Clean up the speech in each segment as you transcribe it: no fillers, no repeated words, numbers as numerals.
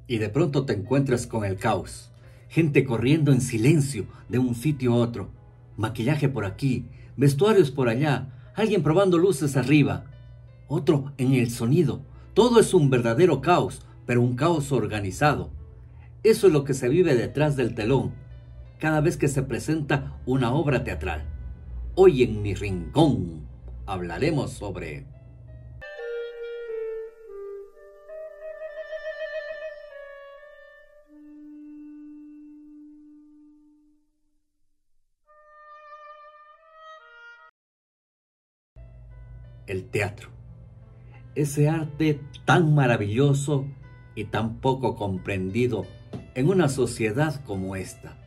y de pronto te encuentras con el caos. Gente corriendo en silencio de un sitio a otro. Maquillaje por aquí, vestuarios por allá, alguien probando luces arriba, otro en el sonido. Todo es un verdadero caos, pero un caos organizado. Eso es lo que se vive detrás del telón, cada vez que se presenta una obra teatral. Hoy en mi rincón hablaremos sobre el teatro. Ese arte tan maravilloso y tan poco comprendido en una sociedad como esta,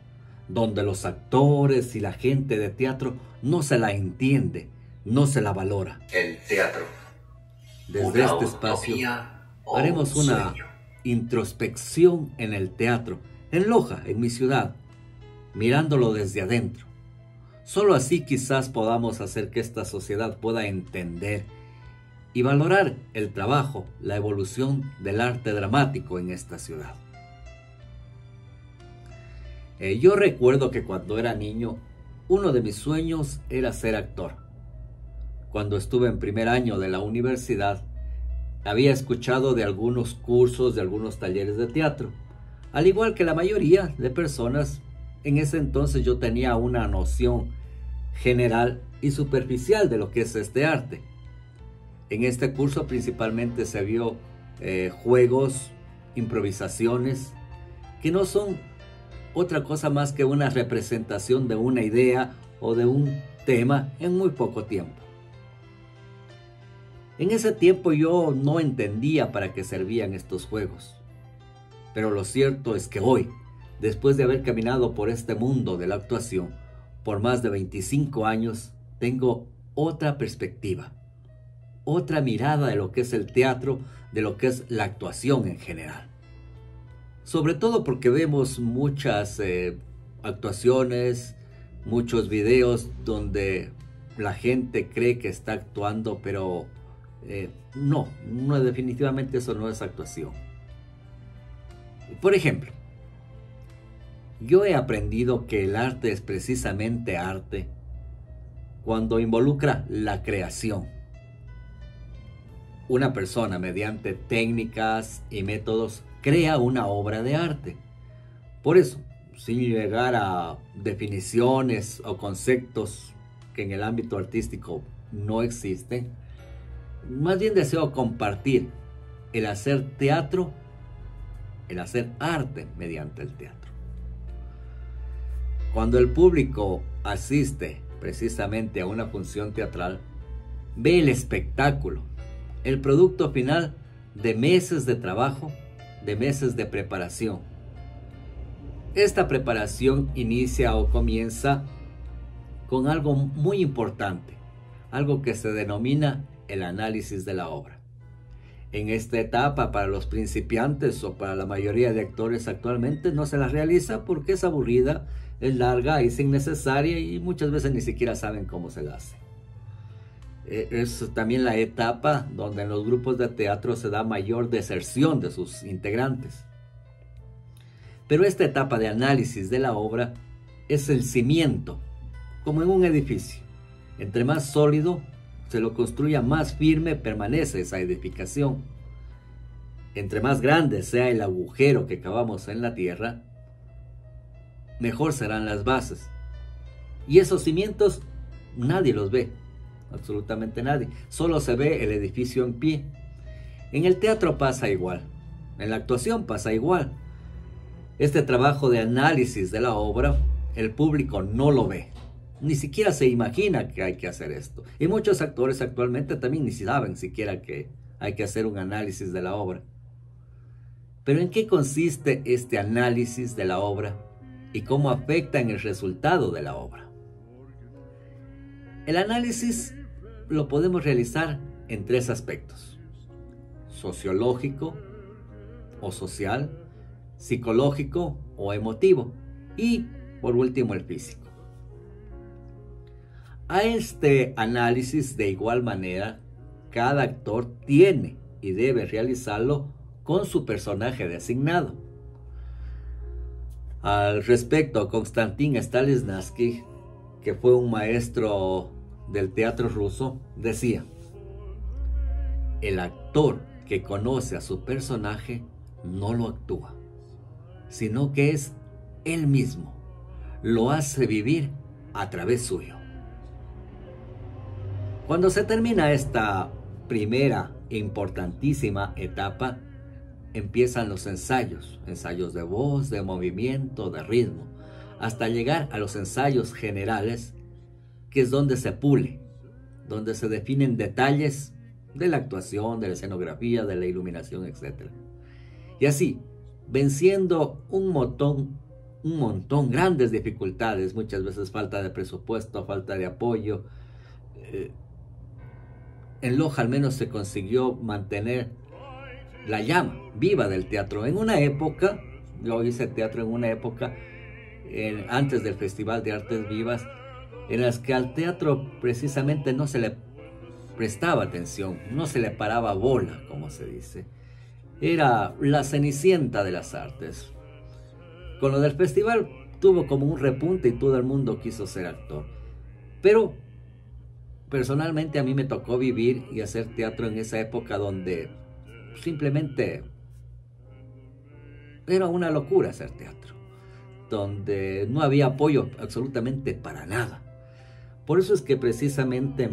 donde los actores y la gente de teatro no se la entiende, no se la valora. El teatro. Desde este espacio haremos una introspección en el teatro, en Loja, en mi ciudad, mirándolo desde adentro. Solo así quizás podamos hacer que esta sociedad pueda entender y valorar el trabajo, la evolución del arte dramático en esta ciudad. Yo recuerdo que cuando era niño, uno de mis sueños era ser actor. Cuando estuve en primer año de la universidad, había escuchado de algunos cursos, de algunos talleres de teatro. Al igual que la mayoría de personas, en ese entonces yo tenía una noción general y superficial de lo que es este arte. En este curso principalmente se vio juegos, improvisaciones, que no son otra cosa más que una representación de una idea o de un tema en muy poco tiempo. En ese tiempo yo no entendía para qué servían estos juegos. Pero lo cierto es que hoy, después de haber caminado por este mundo de la actuación por más de 25 años, tengo otra perspectiva, otra mirada de lo que es el teatro, de lo que es la actuación en general. Sobre todo porque vemos muchas actuaciones, muchos videos donde la gente cree que está actuando, pero no, definitivamente eso no es actuación. Por ejemplo, yo he aprendido que el arte es precisamente arte cuando involucra la creación. Una persona, mediante técnicas y métodos, crea una obra de arte. Por eso, sin llegar a definiciones o conceptos que en el ámbito artístico no existen, más bien deseo compartir el hacer teatro, el hacer arte mediante el teatro. Cuando el público asiste precisamente a una función teatral, ve el espectáculo, el producto final de meses de trabajo, de meses de preparación. Esta preparación inicia o comienza con algo muy importante, algo que se denomina el análisis de la obra. En esta etapa, para los principiantes o para la mayoría de actores actualmente, no se la realiza porque es aburrida, es larga, es innecesaria y muchas veces ni siquiera saben cómo se la hace. Es también la etapa donde en los grupos de teatro se da mayor deserción de sus integrantes. Pero esta etapa de análisis de la obra es el cimiento, como en un edificio. Entre más sólido se lo construya, más firme permanece esa edificación. Entre más grande sea el agujero que cavamos en la tierra, mejor serán las bases. Y esos cimientos nadie los ve, absolutamente nadie. Solo se ve el edificio en pie. En el teatro pasa igual, en la actuación pasa igual. Este trabajo de análisis de la obra, el público no lo ve. Ni siquiera se imagina que hay que hacer esto. Y muchos actores actualmente también ni saben siquiera que hay que hacer un análisis de la obra. Pero ¿en qué consiste este análisis de la obra y cómo afecta en el resultado de la obra? El análisis lo podemos realizar en tres aspectos: sociológico o social, psicológico o emotivo y, por último, el físico. A este análisis, de igual manera, cada actor tiene y debe realizarlo con su personaje designado. Al respecto, Konstantin Stanislavski, que fue un maestro del teatro ruso, decía: el actor que conoce a su personaje no lo actúa, sino que es él mismo, lo hace vivir a través suyo. Cuando se termina esta primera e importantísima etapa, empiezan los ensayos de voz, de movimiento, de ritmo, hasta llegar a los ensayos generales, que es donde se pule, donde se definen detalles de la actuación, de la escenografía, de la iluminación, etc. Y así, venciendo un montón, grandes dificultades, muchas veces falta de presupuesto, falta de apoyo. En Loja al menos se consiguió mantener la llama viva del teatro. En una época, yo hice teatro en una época, antes del Festival de Artes Vivas, en las que al teatro precisamente no se le prestaba atención, no se le paraba bola, como se dice. Era la cenicienta de las artes. Con lo del festival tuvo como un repunte y todo el mundo quiso ser actor. Pero personalmente a mí me tocó vivir y hacer teatro en esa época donde simplemente era una locura hacer teatro, donde no había apoyo absolutamente para nada. Por eso es que precisamente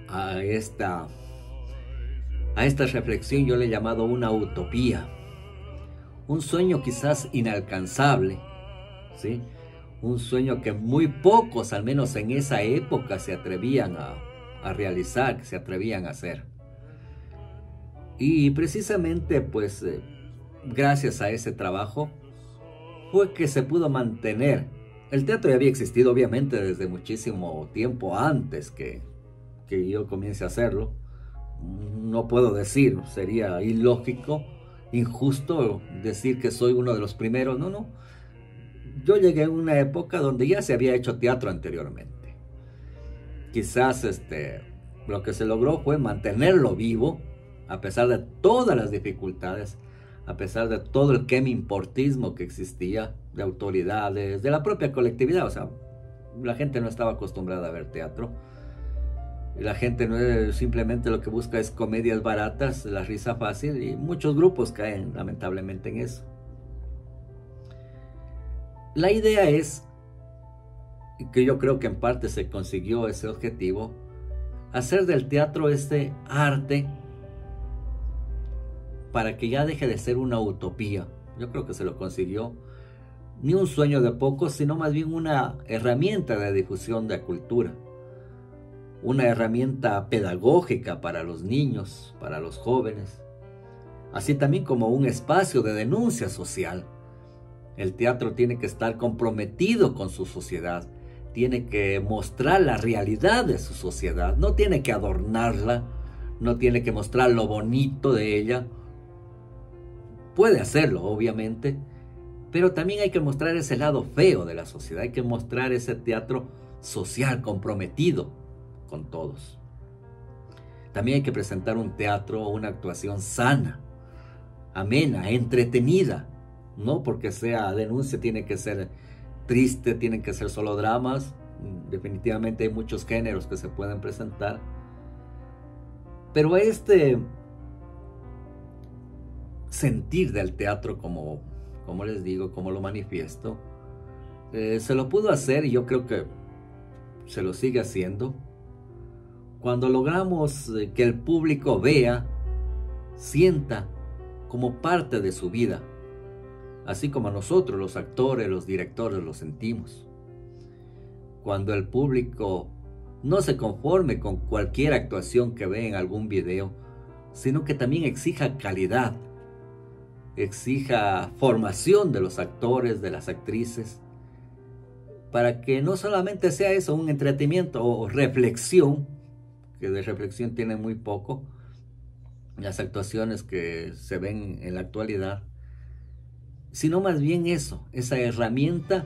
a esta reflexión yo le he llamado una utopía, un sueño quizás inalcanzable, ¿sí? Un sueño que muy pocos, al menos en esa época, se atrevían a realizar, que se atrevían a hacer. Y precisamente, pues, gracias a ese trabajo, fue que se pudo mantener. El teatro ya había existido, obviamente, desde muchísimo tiempo antes que yo comience a hacerlo. No puedo decir, sería ilógico, injusto decir que soy uno de los primeros. No. Yo llegué a una época donde ya se había hecho teatro anteriormente. Quizás lo que se logró fue mantenerlo vivo, a pesar de todas las dificultades, a pesar de todo el quemi-importismo que existía, de autoridades, de la propia colectividad. O sea, la gente no estaba acostumbrada a ver teatro. La gente no es, simplemente lo que busca es comedias baratas, la risa fácil, y muchos grupos caen lamentablemente en eso. La idea es, que yo creo que en parte se consiguió ese objetivo, hacer del teatro este arte para que ya deje de ser una utopía. Yo creo que se lo consiguió. Ni un sueño de pocos, sino más bien una herramienta de difusión de cultura. Una herramienta pedagógica para los niños, para los jóvenes. Así también como un espacio de denuncia social. El teatro tiene que estar comprometido con su sociedad. Tiene que mostrar la realidad de su sociedad. No tiene que adornarla. No tiene que mostrar lo bonito de ella. Puede hacerlo, obviamente. Pero también hay que mostrar ese lado feo de la sociedad. Hay que mostrar ese teatro social comprometido con todos. También hay que presentar un teatro, una actuación sana, amena, entretenida. No porque sea denuncia tiene que ser triste, tienen que ser solo dramas. Definitivamente hay muchos géneros que se pueden presentar. Pero sentir del teatro, como les digo, como lo manifiesto, se lo pudo hacer, y yo creo que se lo sigue haciendo, cuando logramos que el público vea, sienta como parte de su vida, así como nosotros, los actores, los directores, lo sentimos. Cuando el público no se conforme con cualquier actuación que ve en algún video, sino que también exija calidad, exija formación de los actores, de las actrices, para que no solamente sea eso, un entretenimiento o reflexión, que de reflexión tiene muy poco las actuaciones que se ven en la actualidad, sino más bien eso, esa herramienta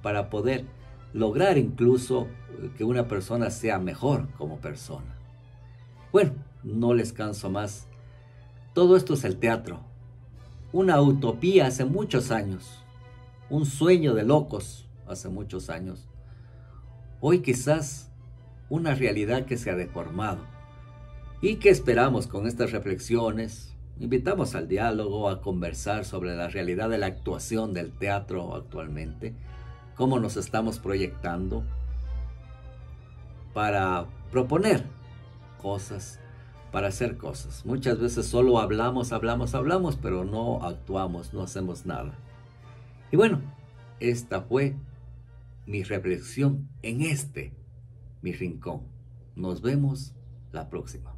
para poder lograr incluso que una persona sea mejor como persona. Bueno, no les canso más. Todo esto es el teatro. Una utopía hace muchos años. Un sueño de locos hace muchos años. Hoy quizás una realidad que se ha deformado. ¿Y qué esperamos con estas reflexiones? Invitamos al diálogo, a conversar sobre la realidad de la actuación del teatro actualmente, cómo nos estamos proyectando para proponer cosas, para hacer cosas. Muchas veces solo hablamos, pero no actuamos, no hacemos nada. Y bueno, esta fue mi reflexión en mi rincón. Nos vemos la próxima.